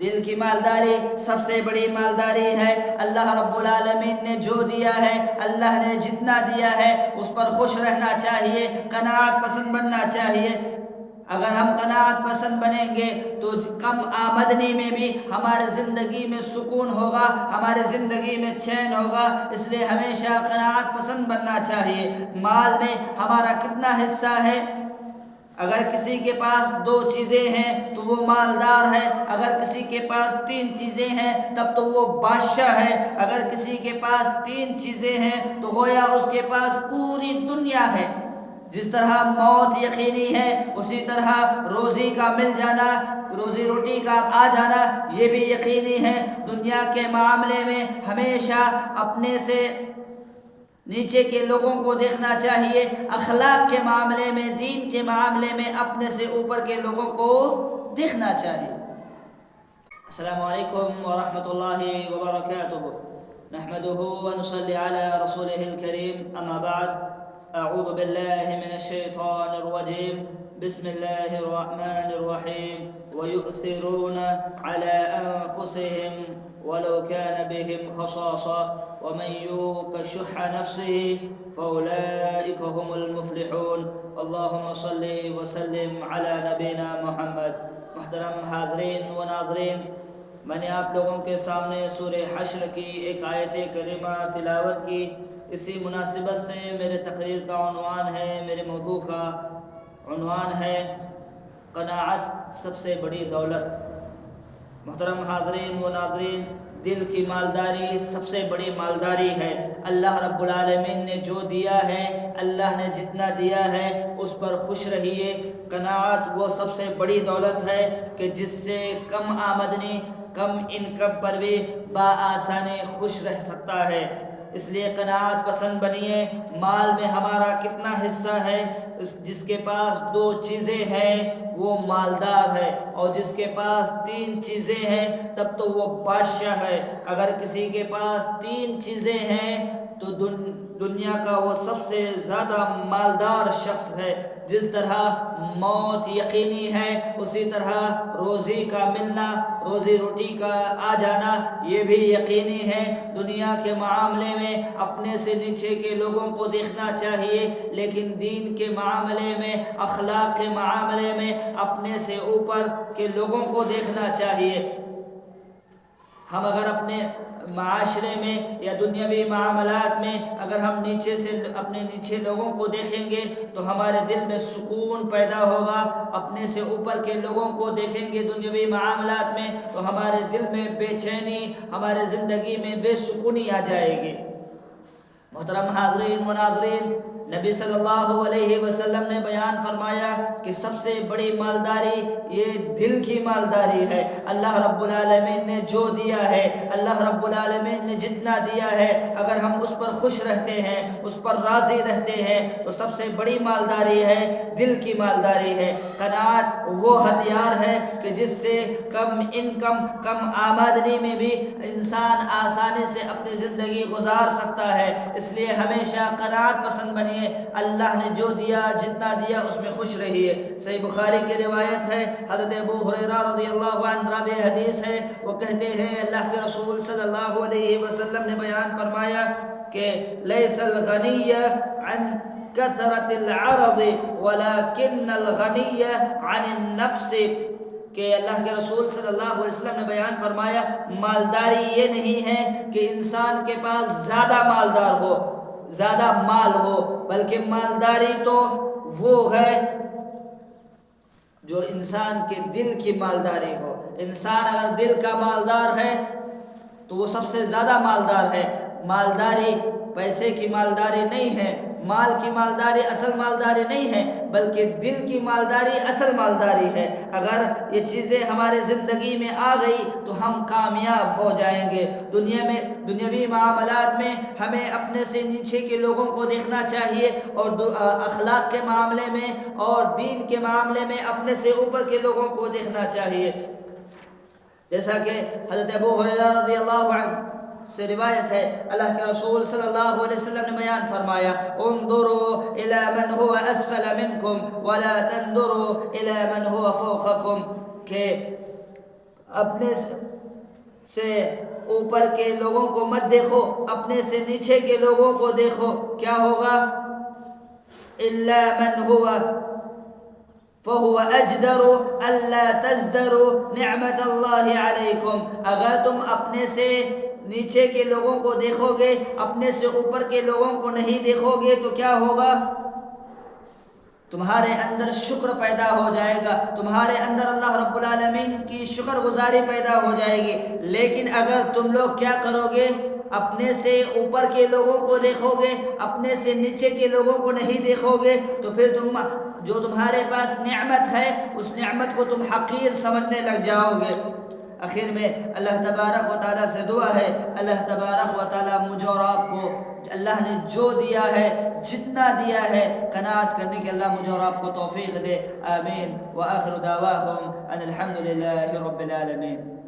دل کی مالداری سب سے بڑی مالداری ہے۔ اللہ رب العالمین نے جو دیا ہے، اللہ نے جتنا دیا ہے اس پر خوش رہنا چاہیے، قناعت پسند بننا چاہیے۔ اگر ہم قناعت پسند بنیں گے تو کم آمدنی میں بھی ہمارے زندگی میں سکون ہوگا، ہمارے زندگی میں چین ہوگا۔ اس لیے ہمیشہ قناعت پسند بننا چاہیے۔ مال میں ہمارا کتنا حصہ ہے؟ اگر کسی کے پاس 2 چیزیں ہیں تو وہ مالدار ہے، اگر کسی کے پاس 3 چیزیں ہیں تب تو وہ بادشاہ ہے، اگر کسی کے پاس 3 چیزیں ہیں تو گویا اس کے پاس پوری دنیا ہے۔ جس طرح موت یقینی ہے اسی طرح روزی کا مل جانا، روزی روٹی کا آ جانا یہ بھی یقینی ہے۔ دنیا کے معاملے میں ہمیشہ اپنے سے نیچے کے لوگوں کو دیکھنا چاہیے، اخلاق کے معاملے میں، دین کے معاملے میں اپنے سے اوپر کے لوگوں کو دیکھنا چاہیے۔ السلام علیکم ورحمۃ اللہ وبرکاتہ۔ نحمده ونصلي على رسوله الكريم، اما بعد، اعوذ باللہ من الشیطان الرجیم، بسم اللہ الرحمن الرحیم، ويؤثرون على انفسهم ولو كان بهم خصاصة ومن يوق شح نفسه فأولئك هم المفلحون۔ اللهم صل وسلم على نبينا محمد۔ محترم حاضرین و ناظرین، میں نے آپ لوگوں کے سامنے سورہ حشر کی ایک آیت کریمہ تلاوت کی۔ اسی مناسبت سے میرے تقریر کا عنوان ہے، میرے موضوع کا عنوان ہے قناعت سب سے بڑی دولت۔ محترم حاضرین و ناظرین، دل کی مالداری سب سے بڑی مالداری ہے۔ اللہ رب العالمین نے جو دیا ہے، اللہ نے جتنا دیا ہے اس پر خوش رہیے۔ قناعت وہ سب سے بڑی دولت ہے کہ جس سے کم آمدنی، کم انکم پر بھی بآسانی خوش رہ سکتا ہے۔ اس لیے قناعت پسند بنیے۔ مال میں ہمارا کتنا حصہ ہے؟ جس کے پاس 2 چیزیں ہیں وہ مالدار ہے، اور جس کے پاس 3 چیزیں ہیں تب تو وہ بادشاہ ہے۔ اگر کسی کے پاس 3 چیزیں ہیں تو دنیا کا وہ سب سے زیادہ مالدار شخص ہے۔ جس طرح موت یقینی ہے اسی طرح روزی کا ملنا، روزی روٹی کا آ جانا یہ بھی یقینی ہے۔ دنیا کے معاملے میں اپنے سے نیچے کے لوگوں کو دیکھنا چاہیے، لیکن دین کے معاملے میں، اخلاق کے معاملے میں اپنے سے اوپر کے لوگوں کو دیکھنا چاہیے۔ ہم اگر اپنے معاشرے میں یا دنیاوی معاملات میں اگر ہم نیچے سے اپنے نیچے لوگوں کو دیکھیں گے تو ہمارے دل میں سکون پیدا ہوگا۔ اپنے سے اوپر کے لوگوں کو دیکھیں گے دنیاوی معاملات میں تو ہمارے دل میں بے چینی، ہمارے زندگی میں بے سکونی آ جائے گی۔ محترم حاضرین و ناظرین، نبی صلی اللہ علیہ وسلم نے بیان فرمایا کہ سب سے بڑی مالداری یہ دل کی مالداری ہے۔ اللہ رب العالمین نے جو دیا ہے، اللہ رب العالمین نے جتنا دیا ہے، اگر ہم اس پر خوش رہتے ہیں، اس پر راضی رہتے ہیں تو سب سے بڑی مالداری ہے، دل کی مالداری ہے۔ قناعت وہ ہتھیار ہے کہ جس سے کم انکم، کم آمدنی میں بھی انسان آسانی سے اپنی زندگی گزار سکتا ہے۔ اس لیے ہمیشہ قناعت پسند بنیے۔ اللہ نے جو دیا، جتنا دیا اس میں خوش رہیے۔ صحیح بخاری کی روایت ہے، حضرت ابو ہریرہ رضی اللہ عنہ راوی حدیث ہے، وہ کہتے ہیں اللہ کے رسول صلی اللہ علیہ وسلم نے بیان فرمایا کہ لیس الغنی عن کثرت العرض ولکن الغنی عن النفس، کہ اللہ کے رسول صلی اللہ علیہ وسلم نے بیان فرمایا مالداری یہ نہیں ہے کہ انسان کے پاس زیادہ مالدار ہو، زیادہ مال ہو، بلکہ مالداری تو وہ ہے جو انسان کے دل کی مالداری ہو۔ انسان اگر دل کا مالدار ہے تو وہ سب سے زیادہ مالدار ہے۔ مالداری پیسے کی مالداری نہیں ہے، مال کی مالداری اصل مالداری نہیں ہے، بلکہ دل کی مالداری اصل مالداری ہے۔ اگر یہ چیزیں ہمارے زندگی میں آ گئی تو ہم کامیاب ہو جائیں گے۔ دنیاوی معاملات میں ہمیں اپنے سے نیچے کے لوگوں کو دیکھنا چاہیے، اور اخلاق کے معاملے میں اور دین کے معاملے میں اپنے سے اوپر کے لوگوں کو دیکھنا چاہیے۔ جیسا کہ حضرت ابو ہریرہ رضی اللہ عنہ سے روایت ہے، اللہ کے رسول صلی اللہ علیہ وسلم نے بیان فرمایا انظروا الى من هو اسفل منکم ولا تنظروا الى من هو فوقکم، کہ اپنے سے اوپر کے لوگوں کو مت دیکھو، اپنے سے نیچے کے لوگوں کو دیکھو، کیا ہوگا؟ الا من هو فهو اجدر الا تزدروا نعمت اللہ علیکم، اگر تم اپنے سے نیچے کے لوگوں کو دیکھو گے، اپنے سے اوپر کے لوگوں کو نہیں دیکھو گے تو کیا ہوگا؟ تمہارے اندر شکر پیدا ہو جائے گا، تمہارے اندر اللہ رب العالمین کی شکر گزاری پیدا ہو جائے گی۔ لیکن اگر تم لوگ کیا کرو گے؟ اپنے سے اوپر کے لوگوں کو دیکھو گے، اپنے سے نیچے کے لوگوں کو نہیں دیکھو گے، تو پھر جو تمہارے پاس نعمت ہے اس نعمت کو تم حقیر سمجھنے لگ جاؤ گے۔ آخر میں اللہ تبارک و تعالیٰ سے دعا ہے، اللہ تبارک و تعالیٰ مجھے اور آپ کو اللہ نے جو دیا ہے، جتنا دیا ہے، قناعت کرنے کے اللہ مجھے اور آپ کو توفیق دے، آمین۔ وآخر دعواہم ان الحمد للہ رب العالمین۔